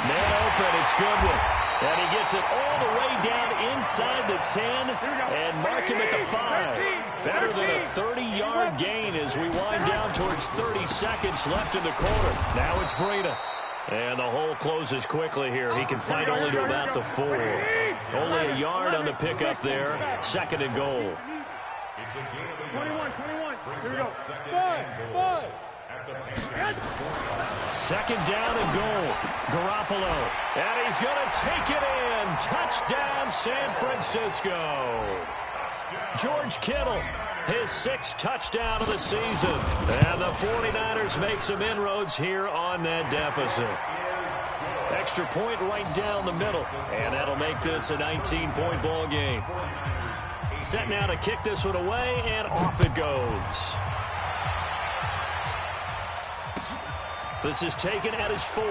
Speaker 3: Man open, it's Goodwin. And he gets it all the way down inside the 10 and mark him at the 5. Better than a 30-yard gain as we wind down towards 30 seconds left in the quarter. Now it's Breida. And the hole closes quickly here. He can fight only to about the 4. Only a yard on the pickup there. 2nd and goal.
Speaker 4: 21. Here we go. 5.
Speaker 3: 2nd down and goal. Garoppolo. And he's going to take it in. Touchdown, San Francisco. George Kittle, his 6th touchdown of the season. And the 49ers make some inroads here on that deficit. Extra point right down the middle. And that'll make this a 19-point ball game. Set now to kick this one away, and off it goes. This is taken at his 4.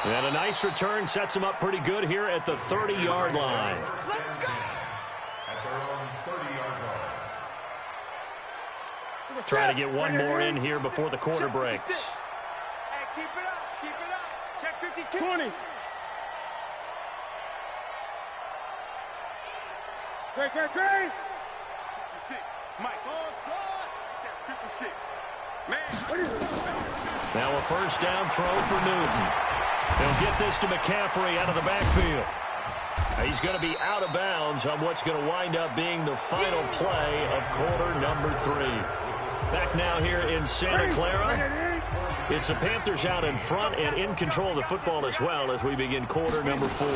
Speaker 3: And a nice return sets him up pretty good here at the 30-yard line. Try to get one more in here before the quarter breaks.
Speaker 4: Hey, keep it up. Check 52. 20. Great. 56. Mike. Oh, try. 56. Man.
Speaker 3: Now a first down throw for Newton. He'll get this to McCaffrey out of the backfield. He's going to be out of bounds on what's going to wind up being the final play of quarter number 3. Back now here in Santa Clara. It's the Panthers out in front and in control of the football as well as we begin quarter number 4.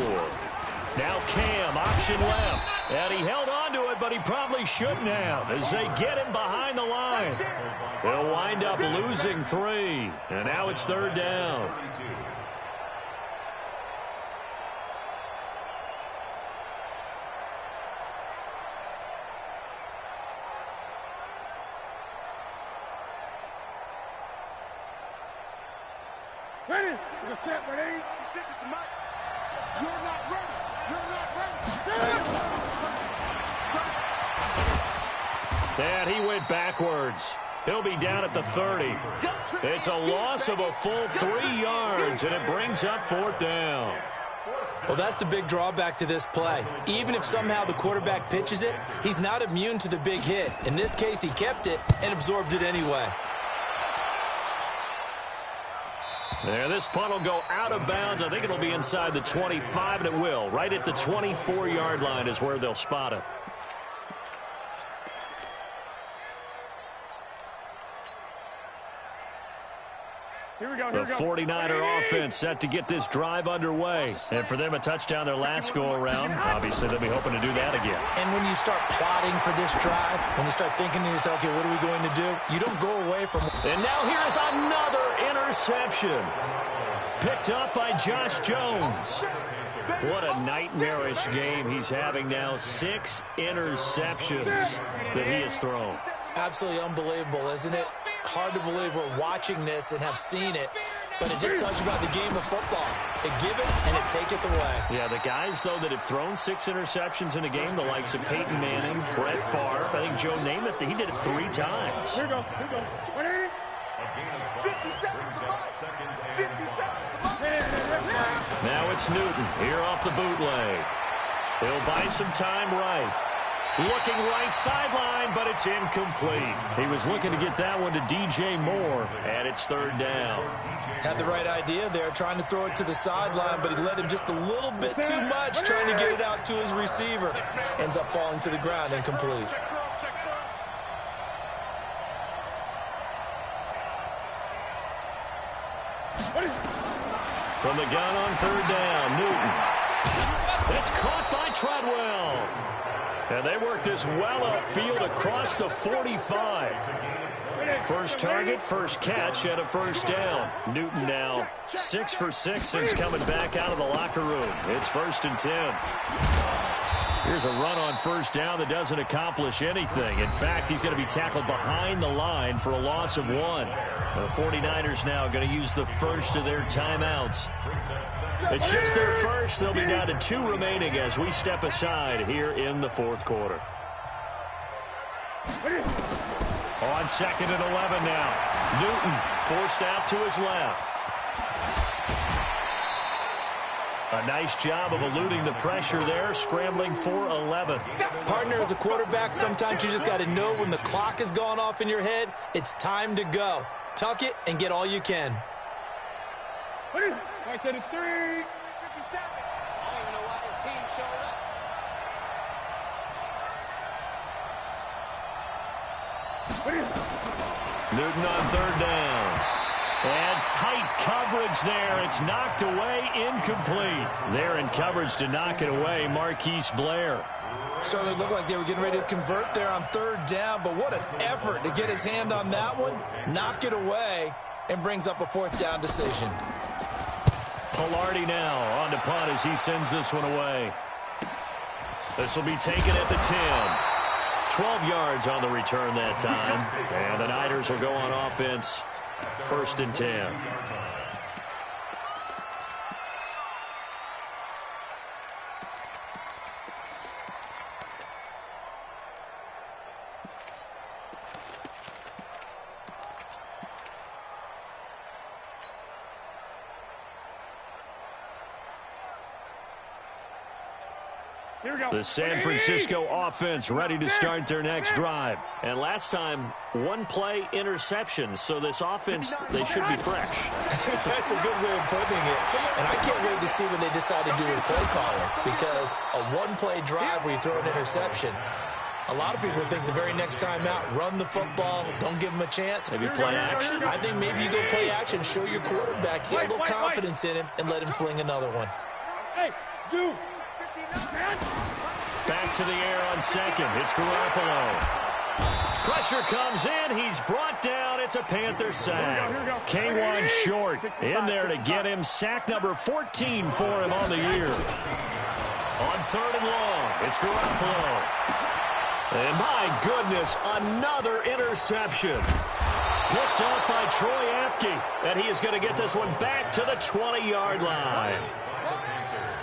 Speaker 3: Now Cam, option left. And he held on to it, but he probably shouldn't have as they get him behind the line. They'll wind up losing 3. And now it's 3rd down.
Speaker 4: Ready? You're not ready. You're not ready.
Speaker 3: And he went backwards. He'll be down at the 30. It's a loss of a full 3 yards, and it brings up 4th down.
Speaker 5: Well, that's the big drawback to this play. Even if somehow the quarterback pitches it, he's not immune to the big hit. In this case, he kept it and absorbed it anyway.
Speaker 3: There, this punt will go out of bounds. I think it'll be inside the 25, and it will. Right at the 24-yard line is where they'll spot it. The 49er offense set to get this drive underway. And for them, a touchdown their last go-around. Obviously, they'll be hoping to do that again.
Speaker 5: And when you start plotting for this drive, when you start thinking to yourself, okay, what are we going to do? You don't go away from...
Speaker 3: And now here's another interception. picked up by Josh Jones. What a nightmarish game he's having now. 6 interceptions that he has thrown.
Speaker 5: Absolutely unbelievable, isn't it? Hard to believe we're watching this and have seen it, but it just tells you about the game of football. It giveth and it taketh away.
Speaker 3: Yeah, the guys, though, that have thrown 6 interceptions in a game, the likes of Peyton Manning, Brett Favre, I think Joe Namath, he did it 3 times.
Speaker 6: Here we go. 50 seconds to buy. 50 seconds to buy.
Speaker 3: Now it's Newton here off the bootleg. He'll buy some time right. Looking right sideline, but it's incomplete. He was looking to get that one to DJ Moore, and it's 3rd down.
Speaker 5: Had the right idea there, trying to throw it to the sideline, but he led him just a little bit too much, trying to get it out to his receiver. Ends up falling to the ground, incomplete.
Speaker 3: From the gun on 3rd down, Newton. It's caught by Treadwell. And they work this well upfield across the 45. First target, first catch, and a 1st down. Newton now 6 for 6 since coming back out of the locker room. It's 1st and 10. Here's a run on 1st down that doesn't accomplish anything. In fact, he's going to be tackled behind the line for a loss of 1. The 49ers now going to use the first of their timeouts. It's just their first. They'll be down to 2 remaining as we step aside here in the 4th quarter. On 2nd and 11 now. Newton forced out to his left. A nice job of eluding the pressure there, scrambling for 11.
Speaker 5: Partner, as a quarterback, sometimes you just got to know when the clock has gone off in your head, it's time to go. Tuck it and get all you can.
Speaker 6: Right to the 3. 57. I don't even know why his team showed up.
Speaker 3: Newton on 3rd down. And tight coverage there. It's knocked away, incomplete. There in coverage to knock it away, Marquise Blair.
Speaker 5: Certainly looked like they were getting ready to convert there on 3rd down, but what an effort to get his hand on that one, knock it away, and brings up a 4th down decision.
Speaker 3: Pilardi now on to punt as he sends this one away. This will be taken at the 10. 12 yards on the return that time. And the Niners will go on offense. 1st and 10. The San Francisco offense ready to start their next drive. And last time, 1 play interception. So this offense, they should be fresh.
Speaker 5: That's a good way of putting it. And I can't wait to see what they decide to do with play calling. Because a 1-play drive where you throw an interception, a lot of people think the very next time out, run the football, don't give them a chance.
Speaker 3: Maybe play action.
Speaker 5: I think maybe you go play action, show your quarterback, get a little confidence in him, and let him fling another one.
Speaker 6: Hey, Zoo.
Speaker 3: Back to the air on 2nd. It's Garoppolo. Pressure comes in. He's brought down. It's a Panther sack. K1 short in there to get him. Sack number 14 for him on the year. On 3rd and long, it's Garoppolo. And my goodness, another interception. Picked up by Troy Apke. And he is going to get this one back to the 20-yard line.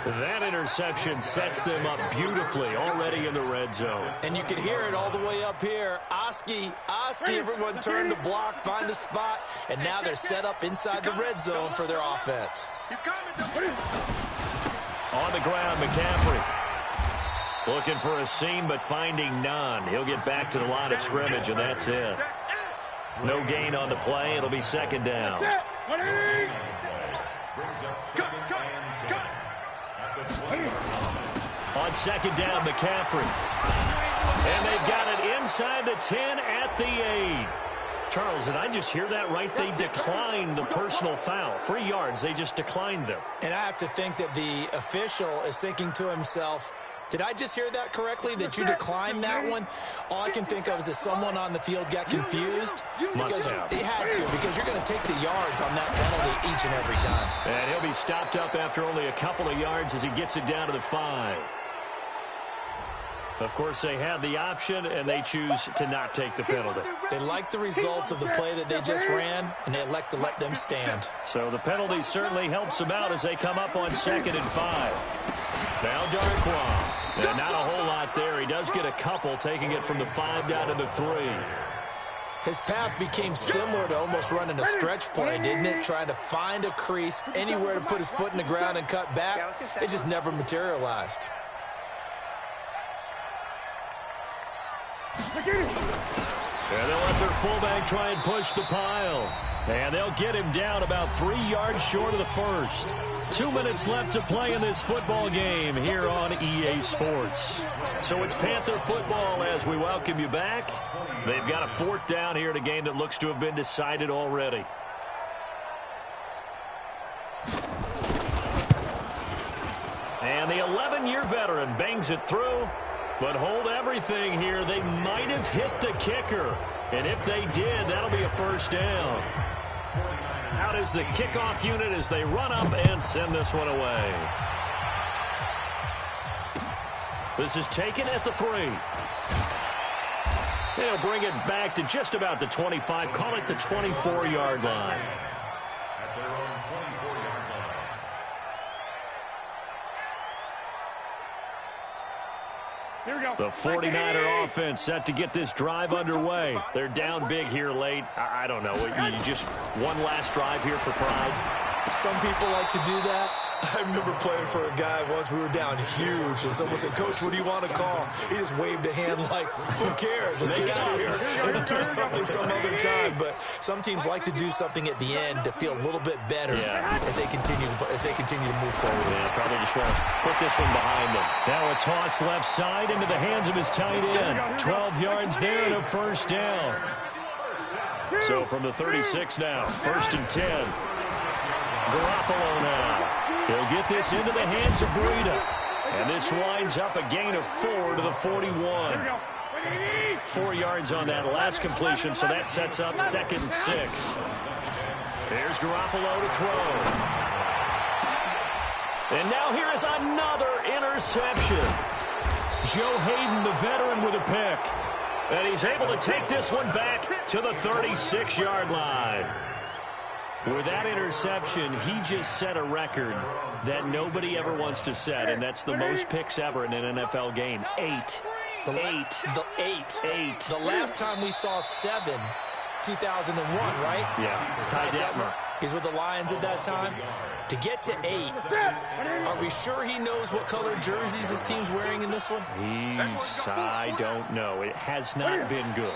Speaker 3: That interception sets them up beautifully already in the red zone.
Speaker 5: And you can hear it all the way up here. Oski, everyone turn to block, find a spot, and now they're set up inside the red zone for their offense.
Speaker 3: On the ground, McCaffrey. Looking for a seam, but finding none. He'll get back to the line of scrimmage, and that's it. No gain on the play. It'll be 2nd down. On 2nd down, McCaffrey. And they've got it inside the 10 at the 8. Charles, did I just hear that right? They declined the personal foul. 3 yards, they just declined them.
Speaker 5: And I have to think that the official is thinking to himself, did I just hear that correctly, that you declined that one? All I can think of is that someone on the field got confused. Because he had to, because you're going to take the yards on that penalty each and every time.
Speaker 3: And he'll be stopped up after only a couple of yards as he gets it down to the 5. Of course, they had the option, and they choose to not take the penalty.
Speaker 5: They like the results of the play that they just ran, and they elect to let them stand.
Speaker 3: So the penalty certainly helps them out as they come up on 2nd and 5. Now Darquan. And not a whole lot there. He does get a couple, taking it from the 5 down to the 3.
Speaker 5: His path became similar to almost running a stretch play, didn't it? Trying to find a crease, anywhere to put his foot in the ground and cut back. It just never materialized.
Speaker 3: And they'll let their fullback try and push the pile. And they'll get him down about 3 yards short of the first. 2 minutes left to play in this football game here on EA Sports. So it's Panther football as we welcome you back. They've got a 4th down here in a game that looks to have been decided already. And the 11-year veteran bangs it through. But hold everything here. They might have hit the kicker. And if they did, that'll be a 1st down. Out is the kickoff unit as they run up and send this one away. This is taken at the 3. They'll bring it back to just about the 25. Call it the 24-yard line.
Speaker 7: At their own 24-yard line.
Speaker 4: Here we go.
Speaker 3: The 49er offense set to get this drive underway. They're down big here late. I don't know. You just one last drive here for pride.
Speaker 5: Some people like to do that. I remember playing for a guy once. We were down huge, and someone said, "Coach, what do you want to call?" He just waved a hand like, "Who cares? Let's get out of here and do something some other time." But some teams like to do something at the end to feel a little bit better as they continue to move forward.
Speaker 3: Yeah, probably just want to put this one behind them. Now a toss left side into the hands of his tight end. 12 yards there and a 1st down. So from the 36 now, 1st and 10. Garoppolo now. He'll get this into the hands of Breida. And this winds up a gain of 4 to the 41. 4 yards on that last completion, so that sets up 2nd and 6. Here's Garoppolo to throw. And now here is another interception. Joe Hayden, the veteran, with a pick. And he's able to take this one back to the 36-yard line. With that interception, he just set a record that nobody ever wants to set, and that's the most picks ever in an NFL game. 8.
Speaker 5: The last time we saw 7, 2001, right?
Speaker 3: Yeah, it's Ty Detmer.
Speaker 5: He's with the Lions at that time. To get to 8, are we sure he knows what color jerseys his team's wearing in this one?
Speaker 3: I don't know. It has not been good.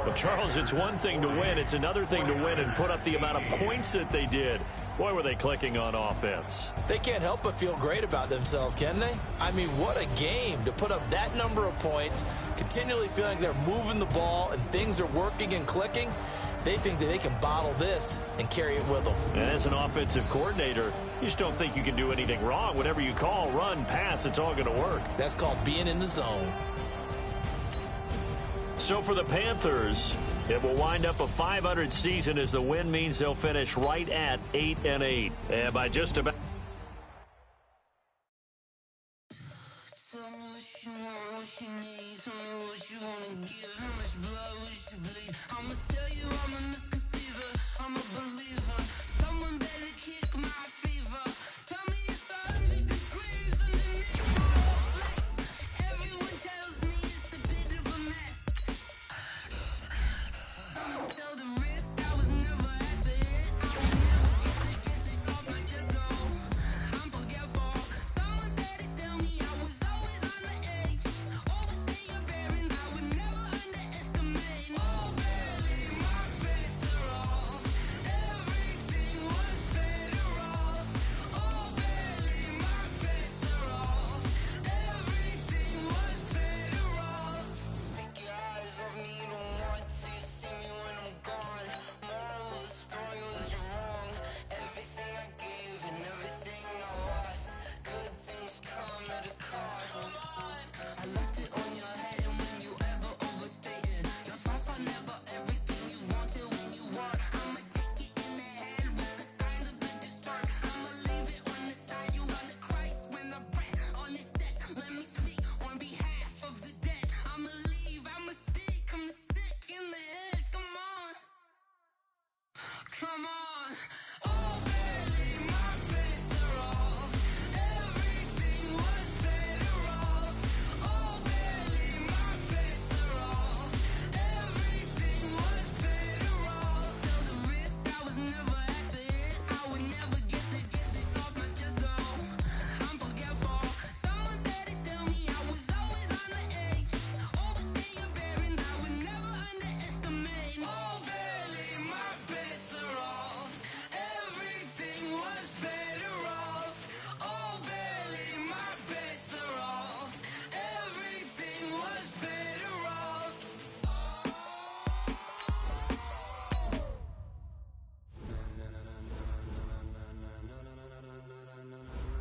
Speaker 3: Well, Charles, it's one thing to win. It's another thing to win and put up the amount of points that they did. Boy, were they clicking on offense.
Speaker 5: They can't help but feel great about themselves, can they? I mean, what a game to put up that number of points, continually feeling they're moving the ball and things are working and clicking. They think that they can bottle this and carry it with them.
Speaker 3: And as an offensive coordinator, you just don't think you can do anything wrong. Whatever you call, run, pass, it's all going to work.
Speaker 5: That's called being in the zone.
Speaker 3: So for the Panthers, it will wind up a 500 season as the win means they'll finish right at 8-8. And by just about...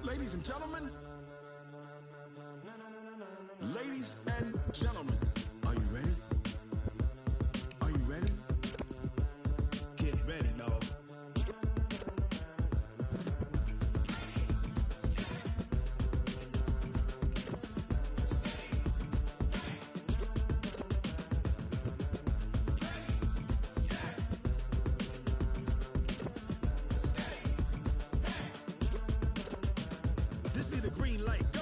Speaker 8: Ladies and gentlemen. Ladies and gentlemen. Are you ready? Are you ready? Get ready, dog. This be the green light.